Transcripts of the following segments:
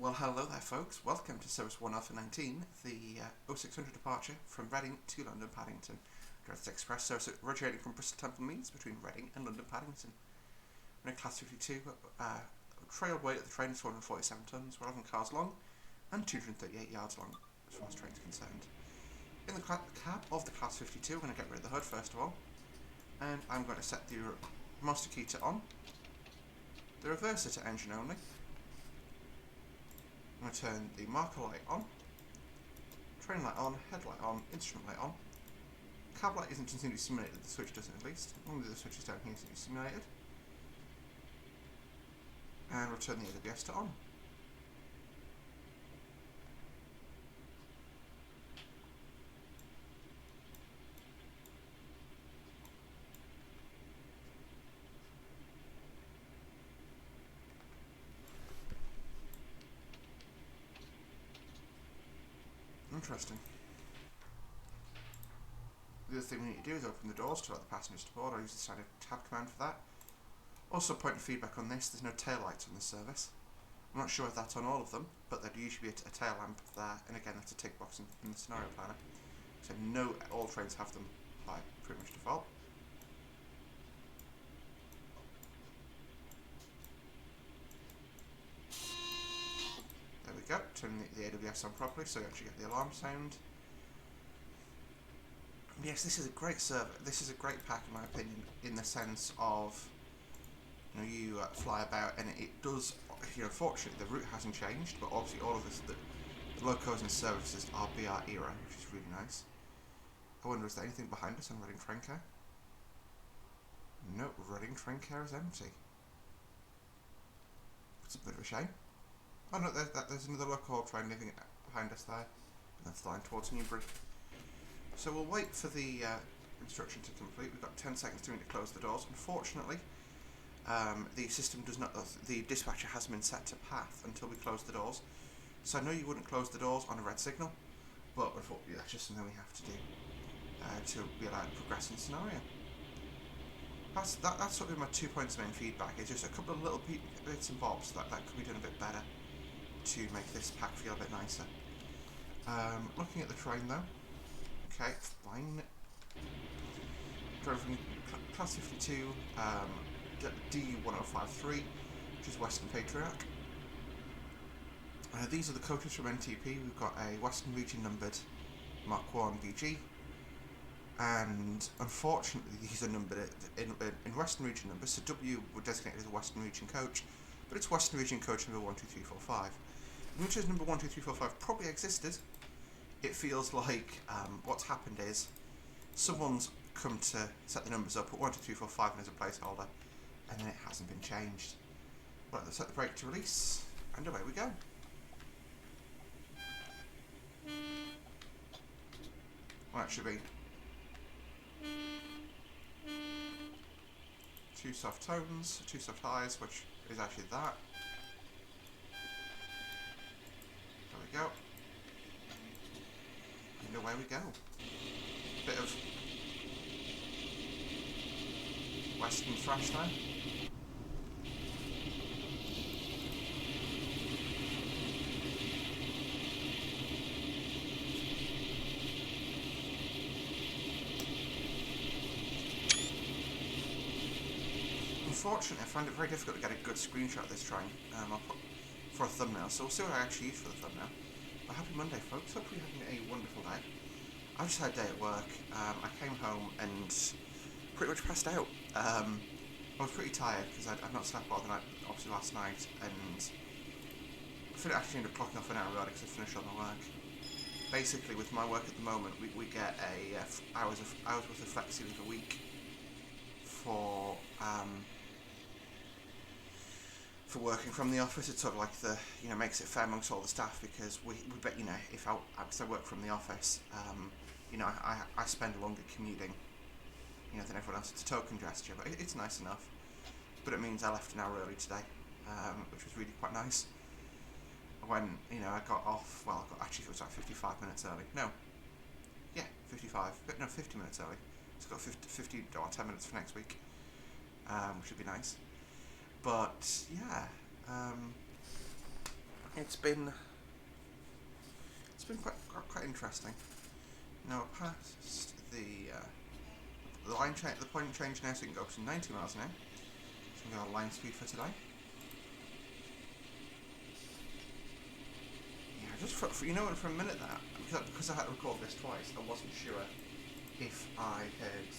Well, hello there, folks. Welcome to Service 1 Alpha 19, the 0600 departure from Reading to London Paddington. Direct Express service originating from Bristol Temple Meads between Reading and London Paddington. We're in Class 52. Trail weight of the train is 447 tonnes, 11 cars long, and 238 yards long, as far as the train's concerned. In the cab of the Class 52, we're going to get rid of the hood first of all, and I'm going to set the master key to on, the reverser to engine only. I'm going to turn the marker light on, train light on, headlight on, instrument light on. Cab light isn't continually simulated, the switch doesn't at least. Only the switches down here seem to be simulated. And we'll turn the AWS to on. Interesting. The other thing we need to do is open the doors to let the passengers to board. I'll use the standard tab command for that. Also, point of feedback on this, there's no tail lights on this service. I'm not sure if that's on all of them, but there'd usually be a tail lamp there, and again that's a tick box in the scenario planner. So no, all trains have them by pretty much default. There we go, turning the AWS on properly so you actually get the alarm sound. Yes, this is a great server. This is a great pack in my opinion, in the sense of, you fly about and it does, fortunately the route hasn't changed, but obviously all of this, the locos and services are BR era, which is really nice. I wonder, is there anything behind us on Reading train care? No, Reading train care is empty. It's a bit of a shame. Oh no, there's another local train leaving behind us there, and that's the line towards Newbury. So we'll wait for the instruction to complete. We've got 10 seconds to close the doors. Unfortunately, the system does not. The dispatcher hasn't been set to path until we close the doors. So I know you wouldn't close the doors on a red signal, but unfortunately that's just something we have to do to be allowed to progress in the scenario. That's sort of my 2 points of main feedback. It's just a couple of little bits and bobs that could be done a bit better to make this pack feel a bit nicer. Looking at the train though. Okay, fine. Drove from Class 52, D1053, which is Western Patriarch. These are the coaches from NTP. We've got a Western Region numbered Mark 1 VG, and unfortunately these are numbered in Western Region numbers, so W would designate as a Western Region coach, but it's Western Region coach number 12345. Which is number 12345 probably existed. It feels like what's happened is someone's come to set the numbers up, put 12345 in as a placeholder, and then it hasn't been changed. Right, let's set the brake to release, and away we go. Well, that should be 2 soft tones, 2 soft highs, which is actually that. There we go. And away we go. Bit of Western thrash there. Unfortunately, I find it very difficult to get a good screenshot of this train. I'll put for a thumbnail, so we'll see what I actually use for the thumbnail. But happy Monday, folks. Hope you're having a wonderful day. I just had a day at work. I came home and pretty much passed out. I was pretty tired because I'd not slept well the night, obviously last night, and I actually ended up clocking off an hour early because I finished all my work. Basically, with my work at the moment, we get a hours worth of flexi leave a week for working from the office. It's sort of like makes it fair amongst all the staff, because we bet, if I work from the office, I spend longer commuting, than everyone else. It's a token gesture, but it's nice enough. But it means I left an hour early today, which was really quite nice. When, I got off, actually it was like 55 minutes early. No. Yeah, 55, but no, 50 minutes early. It's got 50 or 10 minutes for next week, which would be nice. But yeah, it's been quite interesting. Now past the line change, the point change now, so we can go up to 90 miles an hour. So we got our line speed for today. Yeah, just for you know, for a minute that because I had to record this twice, I wasn't sure if I had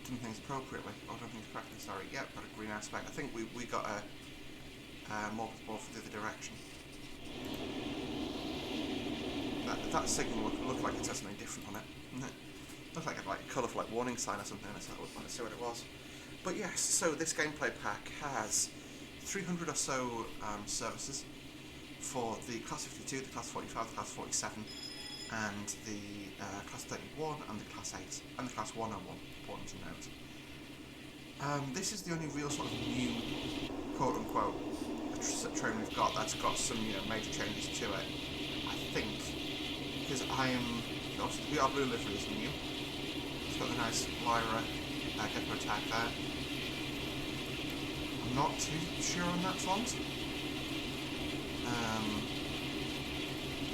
done things appropriately or done things correctly. Sorry, yep, got a green aspect. I think we got a multiple for the other direction. That signal looked like it had something different on it. Looked like a colourful warning sign or something, so I wanted to see what it was. But yes, so this gameplay pack has 300 or so services for the Class 52, the Class 45, the Class 47, and the Class 31, and the Class 8, and the Class 101, important to note. This is the only real sort of new, quote-unquote, train we've got that's got some major changes to it. I think, because obviously the VR Blue livery is new. It's got the nice Lyra Gecko attack there. I'm not too sure on that font.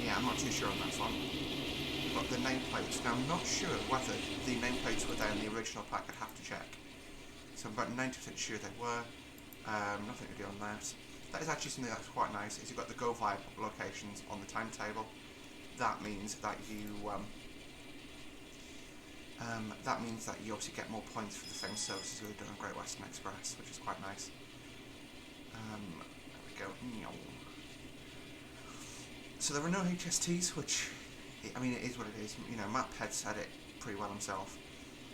Yeah, I'm not too sure on that font. But the nameplates, now I'm not sure whether the nameplates were there in the original pack, I'd have to check. So I'm about 90% sure they were. Nothing to do on that. That is actually something that's quite nice, is you've got the Go Vibe locations on the timetable. That means that you obviously get more points for the same services you've done on Great Western Express, which is quite nice. There we go. So there are no HSTs, which, I mean, it is what it is. Matt Ped said it pretty well himself.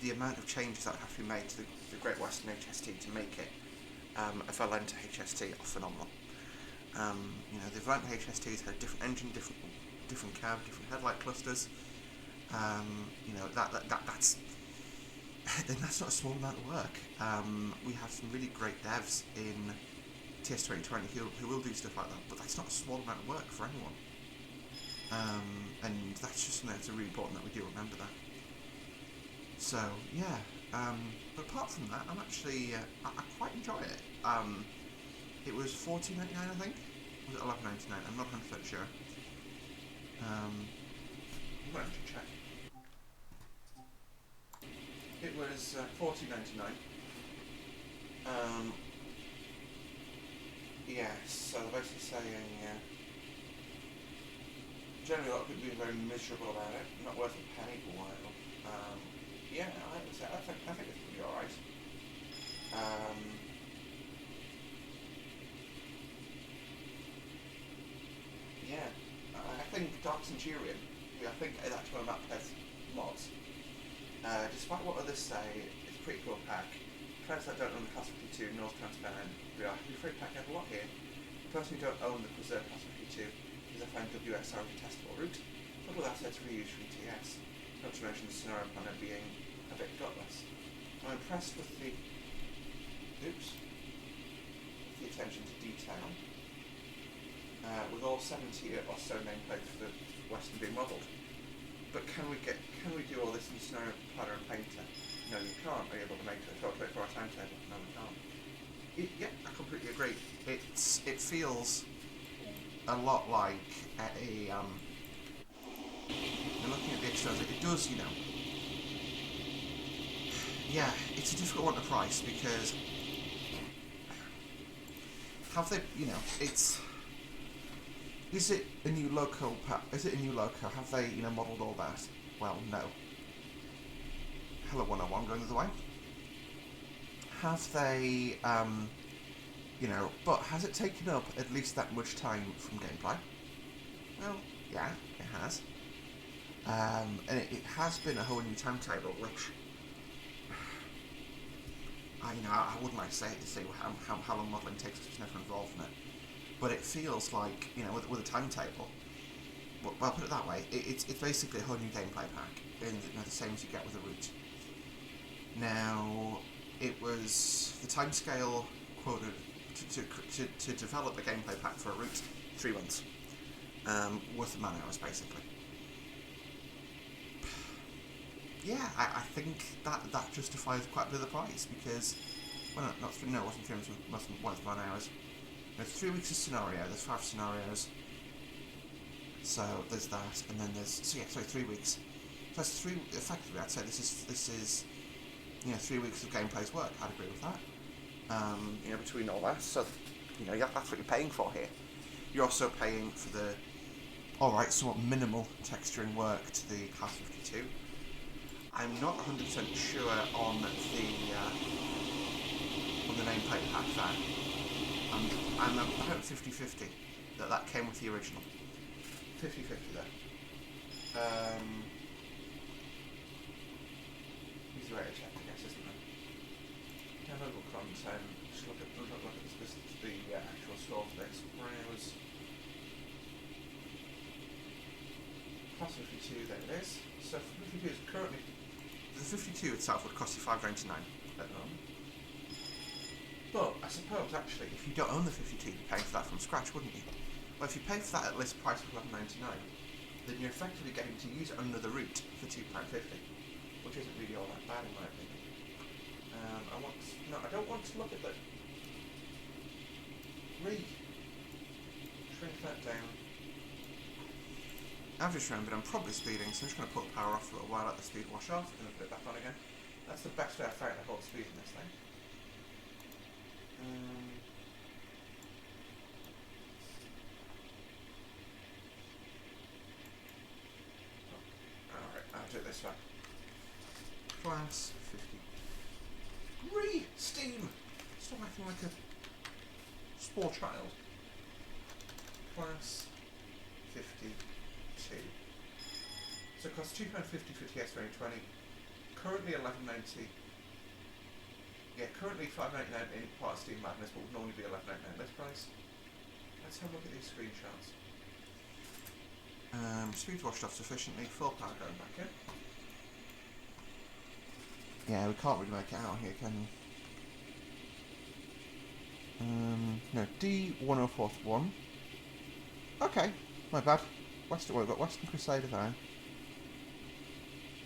The amount of changes that have to be made to the Great Western HST to make it a Valenta HST are phenomenal. The Valenta HSTs had a different engine, different cab, different headlight clusters. That's that's not a small amount of work. We have some really great devs in TS2020 who will do stuff like that, but that's not a small amount of work for anyone. And that's just something that's really important that we do remember that. So yeah, but apart from that, I'm actually I quite enjoy it. It was $14.99, I think. Was it $11.99? I'm not 100% sure. I'm going to check. It was $14.99. Yes, so they're basically saying generally a lot of people being very miserable about it. Not worth a penny for a while. Yeah, I think it's pretty alright. Yeah, I think Dark Centurion, who I think is actually one of Matt Ped's mods, despite what others say, it's a pretty cool pack. Players that don't own the Class 52, North Transparent, we are happy free pack. I have a lot here. The person who don't own the Preserve Class 52 is a fine WXR testable route, but with assets reused from ETS. Not to mention the scenario planner being a bit gutless. I'm impressed with the attention to detail, with all 70 or so nameplates for the Western being modelled. But can we do all this in scenario planner and painter? No, you can't. Are you able to make a 24-hour timetable? No, we can't. Yeah, I completely agree. It feels a lot like looking at the externals, it does, yeah, it's a difficult one to price because have they, is it a new loco? Have they, modelled all that? Well, no. Hello 101 going the other way. Have they, but has it taken up at least that much time from gameplay? Well, yeah, it has. And it has been a whole new timetable, which I wouldn't like to say how long modelling takes us to never involved in it, but it feels like with a timetable. Well, I'll put it that way. It's basically a whole new gameplay pack, the same as you get with a route. Now, it was the timescale quoted to develop a gameplay pack for a route, 3 months worth of man hours basically. Yeah, I think that justifies quite a bit of the price because, well, it wasn't 3 months worth of man hours. There's 3 weeks of scenario. There's 5 scenarios. So there's that, and then there's 3 weeks. So that's effectively I'd say this is 3 weeks of gameplay's work. I'd agree with that. Between all that, so that's what you're paying for here. You're also paying for the alright, somewhat minimal texturing work to the Class 52. I'm not 100% sure on the nameplate pack there. I'm about 50-50 that came with the original. 50-50 there. Easy way to check, I guess, isn't it? Downloadable content. Just look at the actual store for this. Browse. Class 52, there it is. So 52 is currently... The 52 itself would cost you $5.99 at the moment. But I suppose actually, if you don't own the 52, you'd pay for that from scratch, wouldn't you? Well, if you pay for that at list price of $11.99, then you're effectively getting to use another route for £2.50, which isn't really all that bad in my opinion. I don't want to look at that. Shrink that down. I've just remembered I'm probably speeding, so I'm just going to put the power off for a little while, let the speed wash off, and then put it back on again. That's the best way I've found to hold speed in this thing. Alright, I'll do it this way. Class 50. Steam! Stop acting like a small child. Class 52. So it costs £2.50 for TX 2020. Currently $11.90. Yeah, currently $5.99 in part of Steam Madness, but would normally be $11.99 list price. Let's have a look at these screenshots. Speed washed off sufficiently. Full power going back in. Yeah, we can't really make it out here, can we? No, D1041. Okay, my bad. We've got Western Crusader there.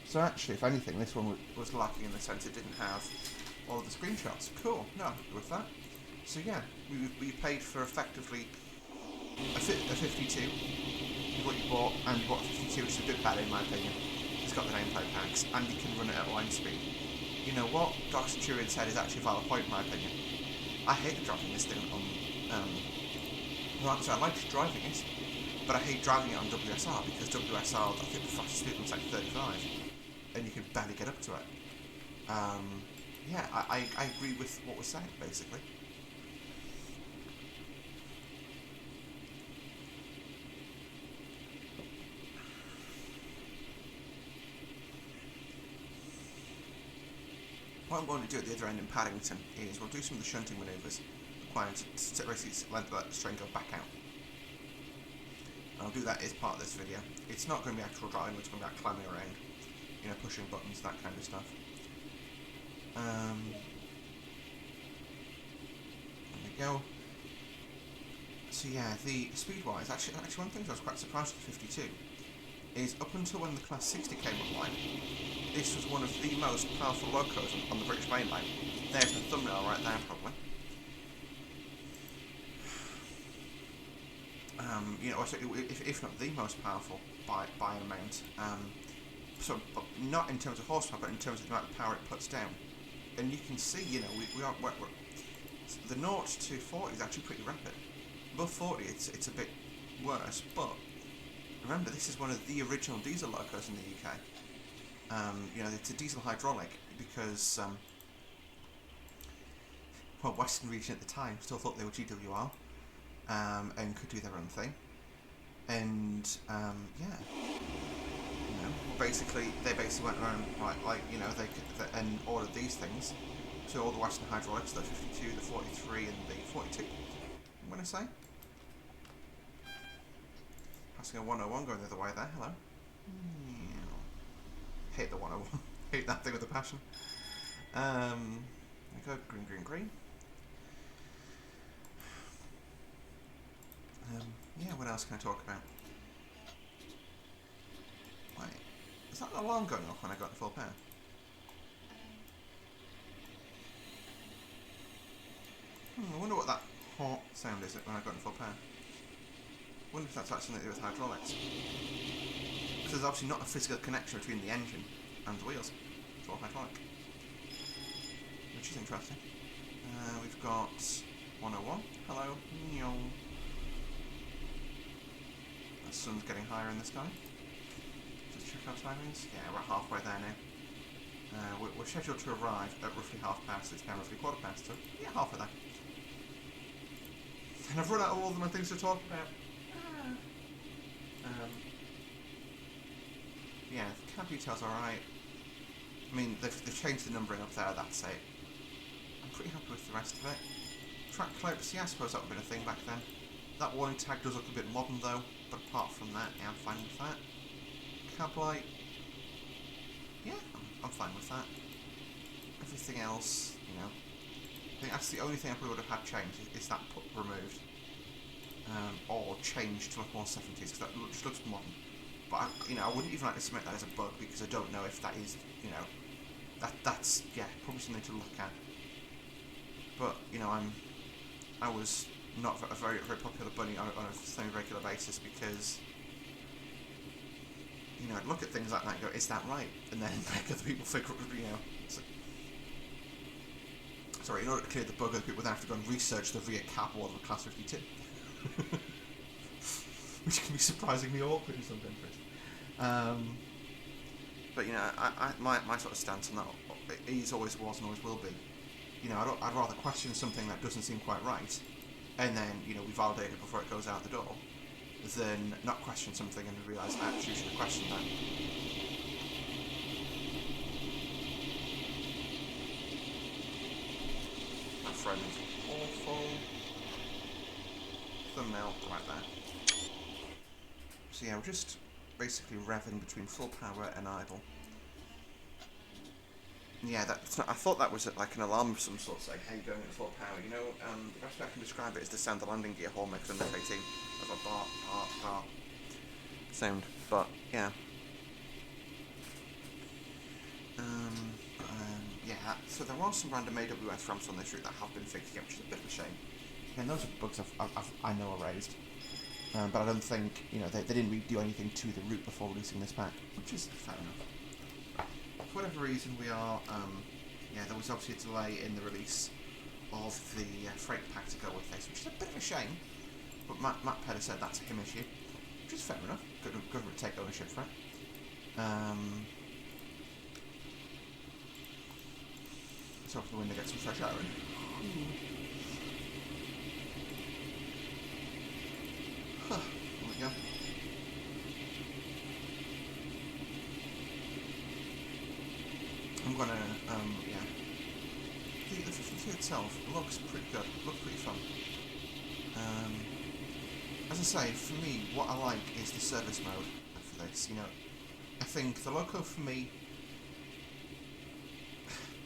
So actually, if anything, this one was lacking in the sense it didn't have all of the screenshots. Cool, no, I'm happy with that. So yeah, we paid for effectively a 52, what you bought, and you bought a 52, which is a bit bad in my opinion. It's got the nameplate packs, and you can run it at line speed. You know what Dark Centurion said is actually a valid point in my opinion. I hate driving this thing on, I liked driving it, but I hate driving it on WSR, because WSR, I think the fastest speed was like 35, and you can barely get up to it. Yeah, I agree with what was said, basically. What I'm going to do at the other end in Paddington is we'll do some of the shunting manoeuvres required to basically let the strain go back out. I'll do that as part of this video. It's not going to be actual driving, it's going to be like climbing around, pushing buttons, that kind of stuff. There we go. So yeah, the speed-wise, actually one thing I was quite surprised with the 52 is up until when the Class 60 came online, this was one of the most powerful locos on the British main line. There's the thumbnail right there, probably. If not the most powerful by an amount. So, but not in terms of horsepower, but in terms of the amount of power it puts down. And you can see, we're the 0 to 40 is actually pretty rapid. Above 40, it's a bit worse, but remember, this is one of the original diesel locos in the UK. It's a diesel hydraulic because, Western Region at the time still thought they were GWR, and could do their own thing. And, they basically went around, and ordered these things to all the Western hydraulics, the 52, the 43, and the 42, I'm going to say. Passing a 101 going the other way there, hello. Hate the 101, hate that thing with a passion. There we go, green, green, green. Yeah, what else can I talk about? Wait, is that an alarm going off when I got the full power? I wonder what that hot sound is it when I got in full power? I wonder if that's actually something to do with hydraulics. Because there's obviously not a physical connection between the engine and the wheels. It's all hydraulic. Which is interesting. We've got 101. Hello. The sun's getting higher in the sky. Just check our timings. Yeah, we're halfway there now. We're scheduled to arrive at roughly half past. It's now roughly quarter past, so yeah, halfway there. And I've run out of all of my things to talk about. Yeah, the cab details are alright. I mean, they've changed the numbering up there, that's it. I'm pretty happy with the rest of it. Track clips, yeah, I suppose that would have been a thing back then. That warning tag does look a bit modern though, but apart from that, yeah, I'm fine with that. Cab light, yeah, I'm fine with that. Everything else, you know, I think that's the only thing I probably would have had changed, is that put removed. Or changed to look more 70s, because that just looks modern. But I wouldn't even like to submit that as a bug, because I don't know if that is, that's yeah, probably something to look at. But I was not a very popular bunny on a semi-regular basis, because I'd look at things like that and go, is that right? And then make other people figure, sorry, in order to clear the bug, other people would have to go and research the rear cap wall of a Class 52. Which can be surprisingly awkward in some countries. But my sort of stance on that is always was and always will be. I'd rather question something that doesn't seem quite right, and then we validate it before it goes out the door, than not question something and realise actually you should have questioned that. That frame is awful. Thumbnail right there. So yeah, we're just basically revving between full power and idle. Yeah, that's not, I thought that was like an alarm of some sort saying, hey, going at full power. The best way I can describe it is the sound the landing gear horn makes on the F-18. Of a bar sound. But yeah. Yeah, so there are some random AWS ramps on this route that have been fixed, which is a bit of a shame. And those are bugs I know are raised. But I don't think, they didn't really do anything to the route before releasing this pack, which is fair enough. For whatever reason, we are, there was obviously a delay in the release of the freight pack to go with this, which is a bit of a shame. But Matt Pedder said that's a him issue, which is fair enough. Government take ownership for it. Let's open the window, get some fresh air in. There we go. I'm gonna, the 52 itself looks pretty good, looks pretty fun. As I say, for me, what I like is the service mode for this, I think the Loco for me,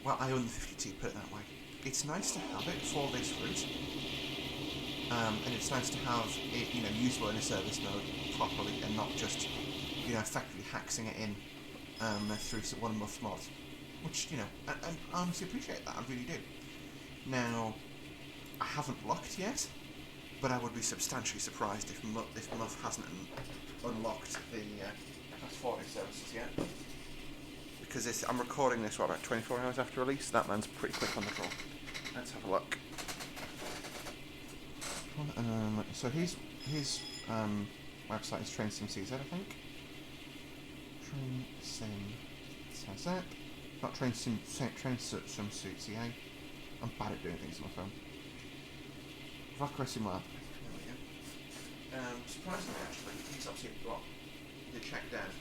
well, I own the 52, put it that way. It's nice to have it for this route. And it's nice to have it, usable in a service mode properly, and not just, effectively hacking it in through one muff mod, which I honestly appreciate that. I really do. Now, I haven't locked yet, but I would be substantially surprised if Muff hasn't unlocked the Class 40 services yet, because I'm recording this about 24 hours after release. That man's pretty quick on the draw. Let's have a look. So his website is TrainSimCZ, I think. TrainSimCZ, not TrainSimCZ. I'm bad at doing things on my phone. Valkyrie Simlab. There we go. Surprisingly, actually, he's obviously got the check dev.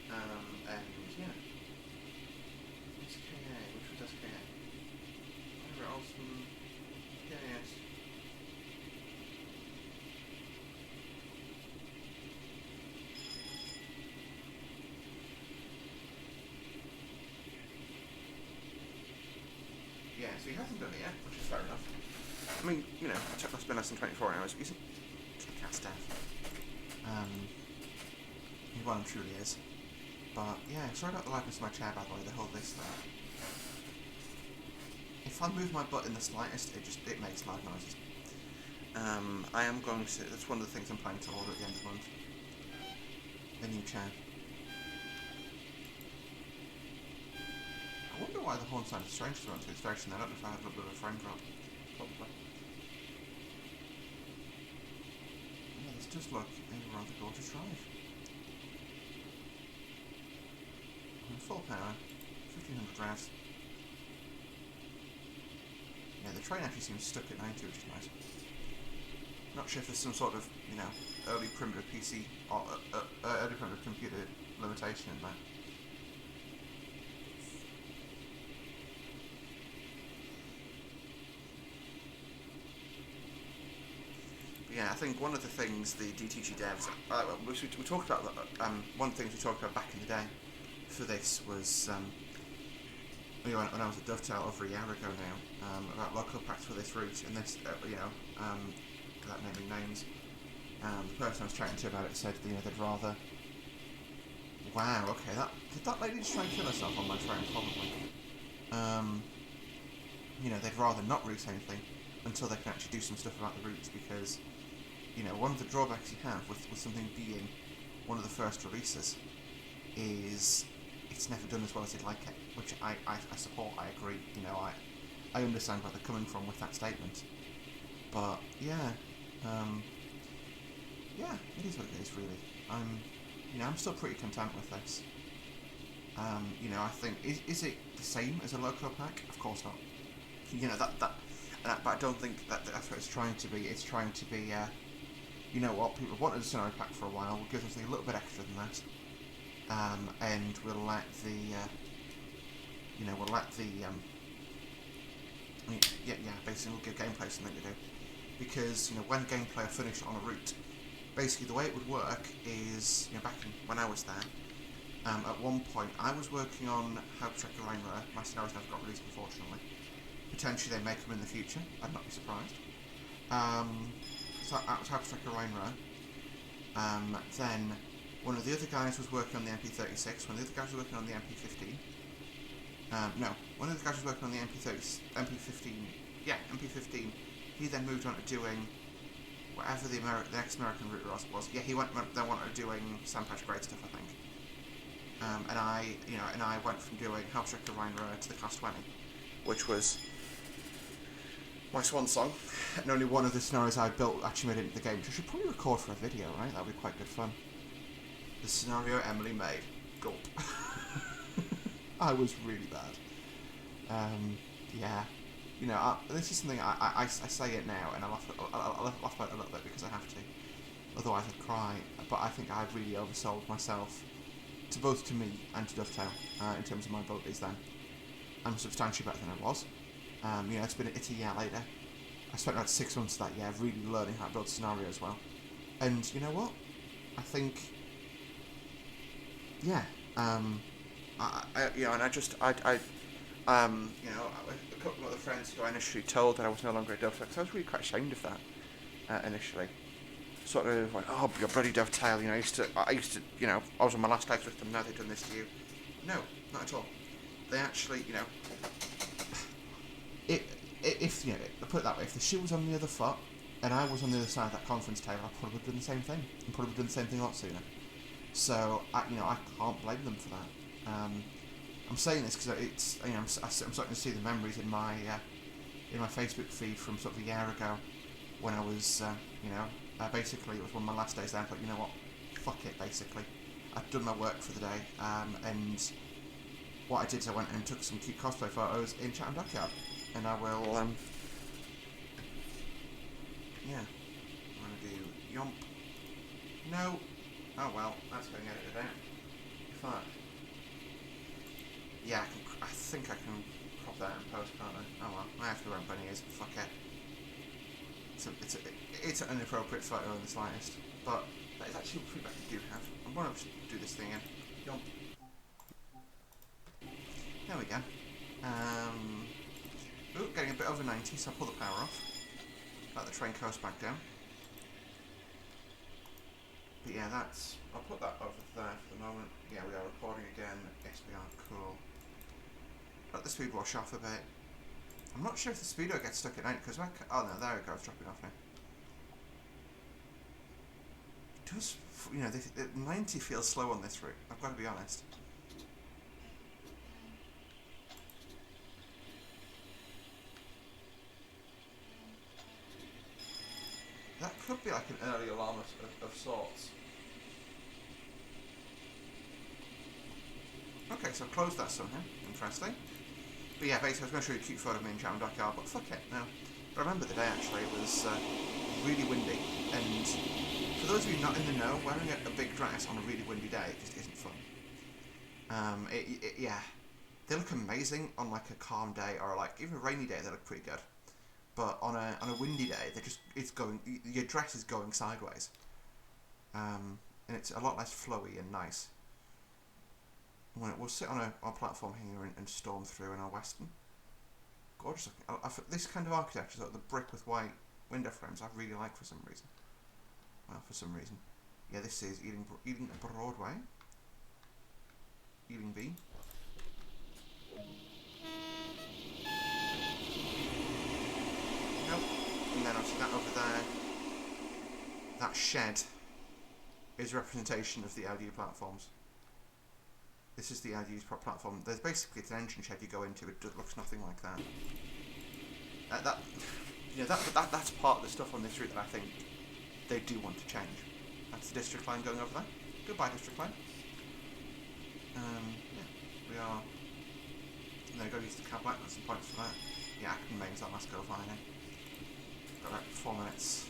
And yeah. It's KA, which one does KA? Whatever else from KAS. Yeah, so he hasn't done it yet, which is fair enough. I mean, it's been less than 24 hours. He's a kick-ass dev. He well and truly is. But yeah, sorry about the loudness of my chair, by the way. The whole this there. If I move my butt in the slightest, it makes loud noises. I am going to. That's one of the things I'm planning to order at the end of the month. A new chair. I wonder why the horn sounded strange to run to its direction. I don't know if I had a little bit of a frame drop. Probably. Yeah, this does look a rather gorgeous drive. Full power, 1500 revs. Yeah, the train actually seems stuck at 90, which is nice. Not sure if there's some sort of, early primitive PC or early primitive computer limitation in that. But yeah, I think one of the things the DTG devs, we talked about, one of the things we talked about back in the day for this was, when I was at Dovetail over a year ago now, about local packs for this route, and this, without naming names, the person I was chatting to about it said, they'd rather. Wow, okay, did that lady just try and kill herself on my train? Probably. They'd rather not route anything until they can actually do some stuff about the routes, because, one of the drawbacks you have with something being one of the first releases is it's never done as well as you'd like it, which I support, I agree, I understand where they're coming from with that statement. But, yeah, it is what it is, really. I'm still pretty content with this. I think, is it the same as a loco pack? Of course not. But I don't think that's what it's trying to be. It's trying to be, people have wanted a scenario pack for a while, we'll give them something a little bit extra than that. And we'll let the, basically we'll give gameplay something to do. Because, when gameplay are finished on a route, basically the way it would work is, back when I was there, at one point I was working on Hauptstrecke Rheinruhr. My scenarios never got released, unfortunately. Potentially they may come in the future, I'd not be surprised. So that was Hauptstrecke Rheinruhr. Then one of the other guys was working on the MP36, one of the other guys was working on the MP15. One of the guys was working on the MP15. Yeah, MP15. He then moved on to doing whatever the next American route was. Yeah, he then went to doing Sampatch grade stuff, I think. And I went from doing Hauptstrecke Rheinruhr to the Class 20, which was my swan song. And only one of the scenarios I built actually made it into the game, which I should probably record for a video, right? That would be quite good fun. The scenario Emily made. Gulp. I was really bad. Yeah. This is something I say it now, and I laugh about it a little bit because I have to. Otherwise I'd cry. But I think I really oversold myself, both to me and to Dovetail, in terms of my abilities then. I'm substantially better than I was. It's a year later. I spent about 6 months of that year really learning how to build scenario as well. And you know what? I think, yeah, a couple of other friends who I initially told that I was no longer a Dovetail, because I was really quite ashamed of that, initially. Sort of like, oh, you're bloody Dovetail, I used to, I was on my last life with them, now they've done this to you. No, not at all. They actually, I'll put it that way, if the shoe was on the other foot, and I was on the other side of that conference table, I probably would have done the same thing, and probably would have done the same thing a lot sooner. So, I can't blame them for that. I'm saying this because it's, I'm starting to see the memories in my Facebook feed from sort of a year ago, when I was, basically it was one of my last days there. I thought, you know what, fuck it, basically. I'd done my work for the day, and what I did is I went and took some cute cosplay photos in Chatham Dockyard, and I will, I'm going to do yomp. No. Oh well, that's getting edited out. Fuck. Yeah, I think I can crop that in post, can't I? Oh well, I have to go around bunny ears. Fuck it. It's an inappropriate photo in the slightest, but that is actually a feedback I do have. I'm going to do this thing in. Yomp. There we go. Getting a bit over 90, so I'll pull the power off. Let the train coast back down. But yeah, I'll put that over there for the moment. Yeah, we are recording again. Yes, we are. Cool. Let the speed wash off a bit. I'm not sure if the speedo gets stuck at night, because oh no, there it goes, dropping off now. does, 90 feels slow on this route, I've got to be honest. That could be like an early alarm of sorts. Okay, so I've closed that somehow. Interesting. But yeah, basically I was going to show you a cute photo of me in Jam Dockyard, but fuck it, no. But I remember the day actually, it was really windy, and for those of you not in the know, wearing a big dress on a really windy day just isn't fun. Yeah, they look amazing on like a calm day, or like even a rainy day they look pretty good. But on a windy day, your dress is going sideways, and it's a lot less flowy and nice. We'll sit on a platform here and storm through in our Western. Gorgeous looking. This kind of architecture, sort of the brick with white window frames, I really like for some reason. Well, for some reason. Yeah, this is Ealing Broadway. Ealing B. Nope. And then obviously that over there, that shed is representation of the LDU platforms. This is the LDU's platform. There's basically, it's an engine shed you go into. It looks nothing like that. That's part of the stuff on this route that I think they do want to change. That's the district line going over there. Goodbye, district line. Yeah, we are. There you go, use the cab light, got some points for that. Yeah, Acton Main's our last go fine, eh? Got about 4 minutes.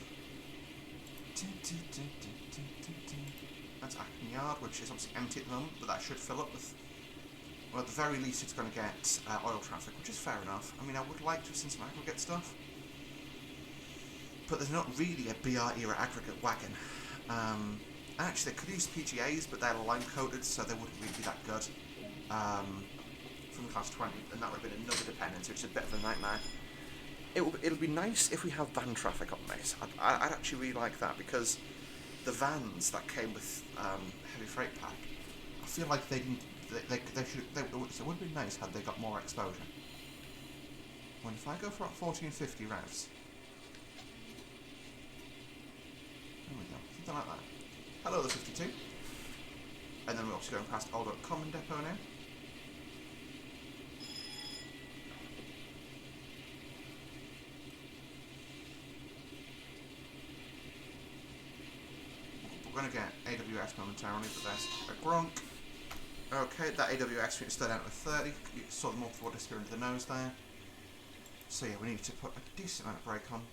That's Acton Yard, which is obviously empty at the moment, but that should fill up with, well, at the very least it's going to get oil traffic, which is fair enough. I mean, I would like to have seen some aggregate stuff, but there's not really a BR era aggregate wagon. Actually, they could use PGAs, but they're line coated, so they wouldn't really be that good from the class 20, and that would have been another dependence, which is a bit of a nightmare. It'll be nice if we have van traffic on this. I'd actually really like that, because the vans that came with heavy freight pack, I feel like they should. It would have been nice had they got more exposure. When if I go for 40 and 50 routes, there we go, something like that. Hello, the 52, and then we're also going past Old Oak Common Depot now. We're going to get AWS momentarily, but there's a Gronk. Okay, that AWS unit still out with 30. You saw the multiple disappear into the nose there. So yeah, we need to put a decent amount of brake on.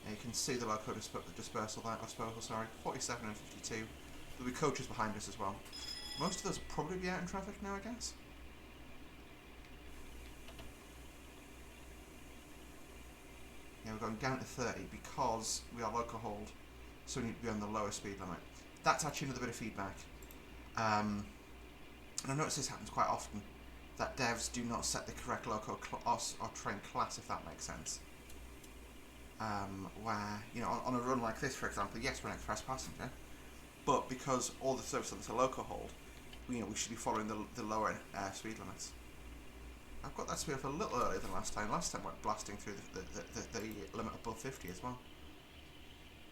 Yeah, you can see the loco dispersal there, disposal, sorry. 47 and 52. There'll be coaches behind us as well. Most of those will probably be out in traffic now, I guess. Yeah, we're going down to 30 because we are loco hauled, so we need to be on the lower speed limit. That's actually another bit of feedback. And I notice this happens quite often, that devs do not set the correct loco or train class, if that makes sense. Where, on a run like this, for example, yes, we're an express passenger, but because all the service limits are loco hold, we should be following the lower speed limits. I've got that speed up a little earlier than last time. Last time I went blasting through the limit above 50 as well.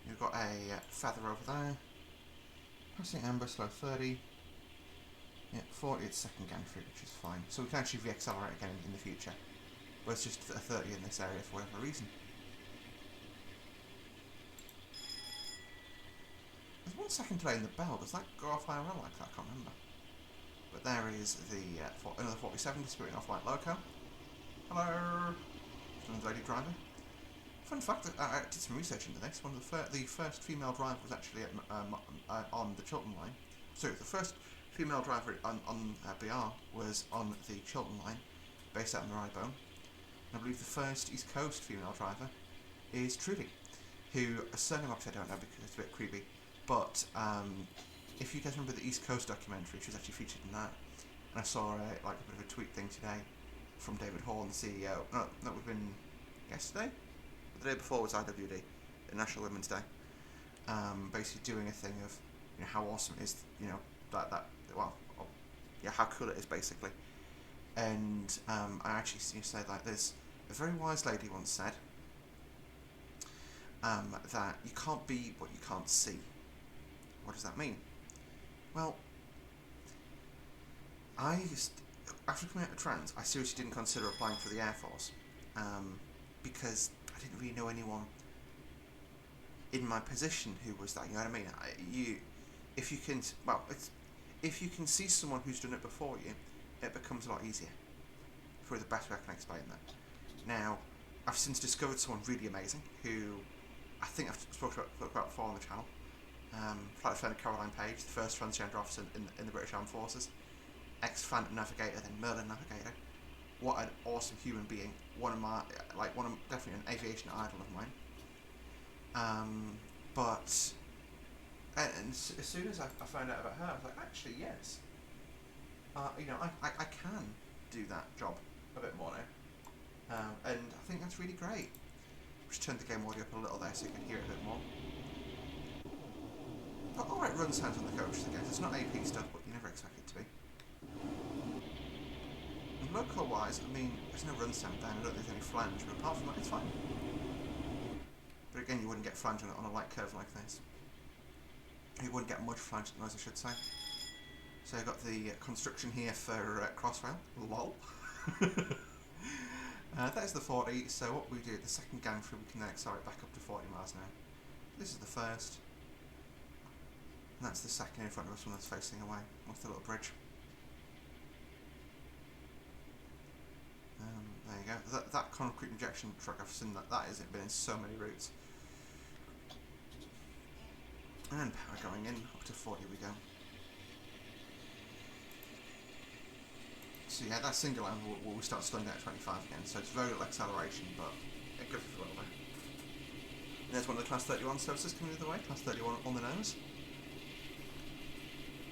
You've got a feather over there. Passing Amber, slow 30. Yeah, 40 it's second gantry, which is fine. So we can actually re-accelerate again in the future. But it's just a 30 in this area for whatever reason. There's 1 second delay in the bell. Does that go off IRL like that? I can't remember. But there is the another 47 disappearing off like loco. Hello! Someone's lady driver. Fun fact, I did some research into this. One of the first female driver was actually on the Chiltern line. So the first female driver on BR was on the Chiltern line, based out in Marylebone. And I believe the first East Coast female driver is Trudy, who a surname obviously I don't know because it's a bit creepy. But if you guys remember the East Coast documentary, she was actually featured in that. And I saw a bit of a tweet thing today from David Hall, the CEO. No, that would have been yesterday. The day before was IWD, the National Women's Day. Basically doing a thing of how awesome it is, how cool it is basically. And I actually said there's a very wise lady once said that you can't be what you can't see. What does that mean? Well, after coming out of trans, I seriously didn't consider applying for the Air Force, because I didn't really know anyone in my position who was that. You know what I mean? If you can see someone who's done it before you, it becomes a lot easier. For the best way I can explain that. Now, I've since discovered someone really amazing who I think I've spoken about before on the channel. Flight Defender Caroline Page, the first transgender officer in the British Armed Forces, ex-Phantom Navigator, then Merlin Navigator. What an awesome human being! Definitely an aviation idol of mine. But as soon as I found out about her, I was like, actually, yes. I can do that job a bit more now. And I think that's really great. Just turned the game audio up a little there so you can hear it a bit more. But alright run sounds on the coaches, I guess. It's not AP stuff, but you never expect it to be. And local wise, I mean, there's no run sound there, I don't think there's any flange, but apart from that, it's fine. But again, you wouldn't get flange on a light curve like this. You wouldn't get much flange noise, I should say. So I've got the construction here for Crossrail. Lol. That is the 40, so what we do, the second gang through, we can then accelerate back up to 40 miles an hour. This is the first. And that's the second in front of us, one that's facing away, with the little bridge. There you go. That concrete injection truck, I've seen that has been in so many routes. And power going in, up to 40 we go. So yeah, that single line will start slowing down at 25 again, so it's very little acceleration, but it goes a little bit. And there's one of the Class 31 services coming the other way, Class 31 on the nose.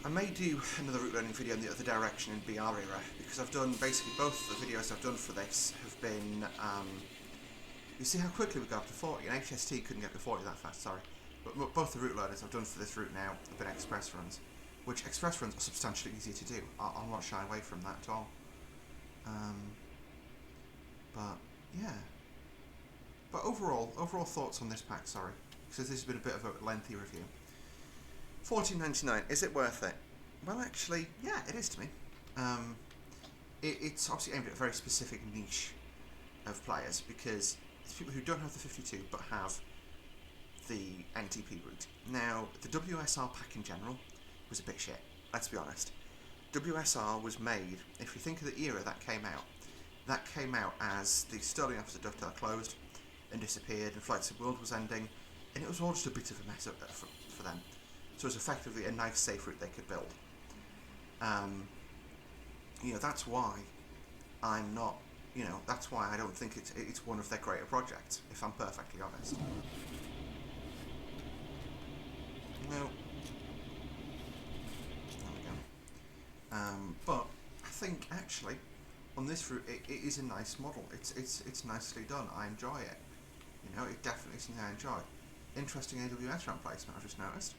I may do another route learning video in the other direction in BR era, because I've done, basically both the videos I've done for this have been, you see how quickly we got up to 40, and HST couldn't get to 40 that fast, sorry. But both the route learners I've done for this route now have been express runs, which express runs are substantially easier to do. I'll not shy away from that at all. But yeah. But overall thoughts on this pack, sorry, because this has been a bit of a lengthy review. $14.99, is it worth it? Well, actually, yeah, it is to me. It's obviously aimed at a very specific niche of players, because it's people who don't have the 52 but have the NTP route. Now, the WSR pack in general was a bit shit, let's be honest. WSR was made, if you think of the era that came out as the Sterling Officer Dovetail closed and disappeared, and Flight Sim World was ending, and it was all just a bit of a mess up for them. So it was effectively a nice, safe route they could build. That's why I'm not, that's why I don't think it's one of their greater projects, if I'm perfectly honest. No. There we go. But I think actually on this route it is a nice model. It's nicely done. I enjoy it. It definitely is something I enjoy. Interesting AWS ramp placement I've just noticed.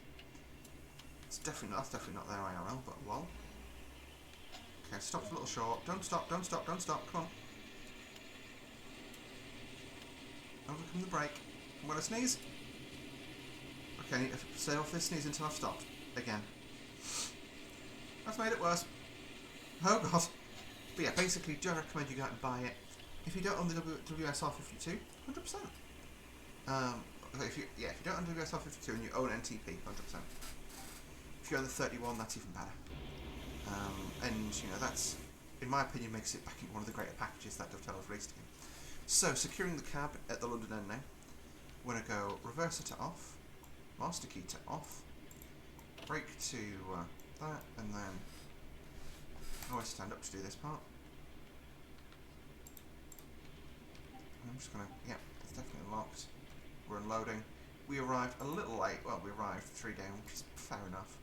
That's definitely not their IRL, but lol. Okay, stop's a little short. Don't stop, come on. Overcome the brake. I'm gonna sneeze. Okay, I need to stay off this sneeze until I've stopped. Again. That's made it worse. Oh god. But yeah, basically, do I recommend you go out and buy it? If you don't own the WSR 52, 100%. If you don't own WSR 52 and you own NTP, 100%. If you own the 31, that's even better. That's, in my opinion, makes it back in one of the greater packages that Dovetail has released again. So, securing the cab at the London end now. We're going to go reverser to off, master key to off, brake to that, and then always stand up to do this part. I'm just going to, yeah, it's definitely locked. We're unloading. We arrived a little late. Well, we arrived 3 down, which is fair enough.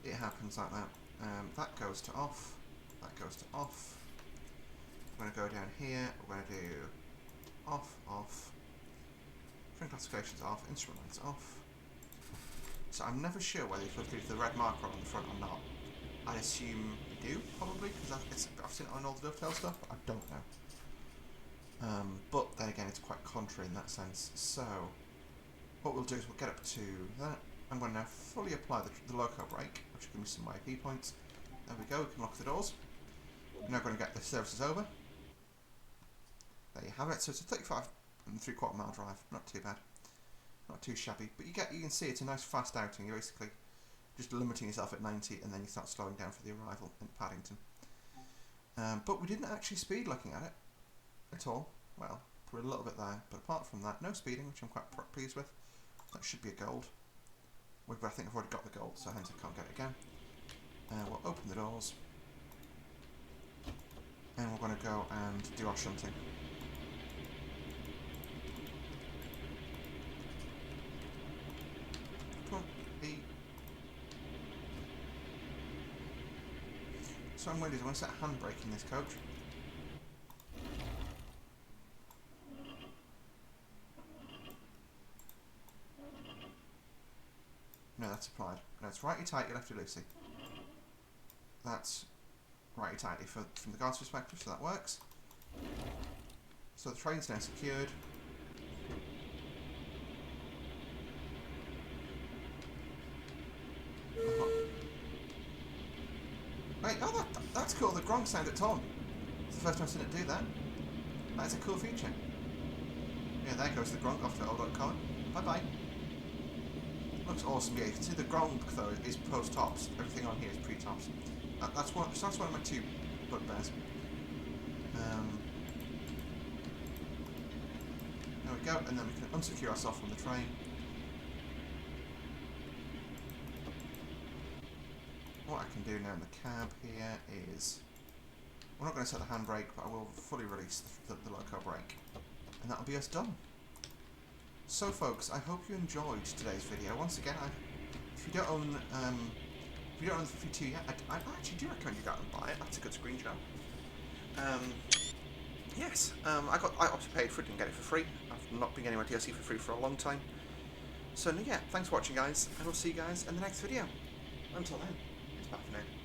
It happens like that. That goes to off. That goes to off. We're going to go down here. We're going to do off, off. Train classification's off. Instrument lights off. So I'm never sure whether you're supposed to leave the red marker on the front or not. I assume you do, probably, because I've seen it on all the Dovetail stuff, but I don't know. But then again, it's quite contrary in that sense. So what we'll do is we'll get up to that. I'm going to now fully apply the loco brake, which will give me some IP points. There we go, we can lock the doors. We're now going to get the services over. There you have it. So it's a 35.75 mile drive. Not too bad. Not too shabby. But you can see it's a nice fast outing. You're basically just limiting yourself at 90 and then you start slowing down for the arrival in Paddington. But we didn't actually speed looking at it at all. Well, we're a little bit there, but apart from that, no speeding, which I'm quite pleased with. That should be a gold. But I think I've already got the gold, so hence I can't get it again. We'll open the doors. And we're going to go and do our shunting. Come on, E. So I'm going to do is I'm going to set a handbrake in this coach. No, that's applied. No, it's righty tighty, lefty loosey. That's righty tighty from the guard's perspective, so that works. So the train's now secured. Wait, oh, that's cool. The gronk sound at on. It's the first time I've seen it do that. That's a cool feature. Yeah, there goes the gronk off to old.com. Bye bye. Looks awesome. Yeah, you can see the gronk though is post tops. Everything on here is pre tops. That's one of my two bugbears. There we go, and then we can unsecure ourselves from the train. What I can do now in the cab here is, we're not going to set the handbrake, but I will fully release the loco brake, and that'll be us done. So folks, I hope you enjoyed today's video. Once again, if you don't own the 52 yet, I actually do recommend you go out and buy it. That's a good screenshot. Yes, I obviously paid for it, didn't get it for free. I've not been getting my DLC for free for a long time. So yeah, thanks for watching guys, and we'll see you guys in the next video. Until then, it's bye for now.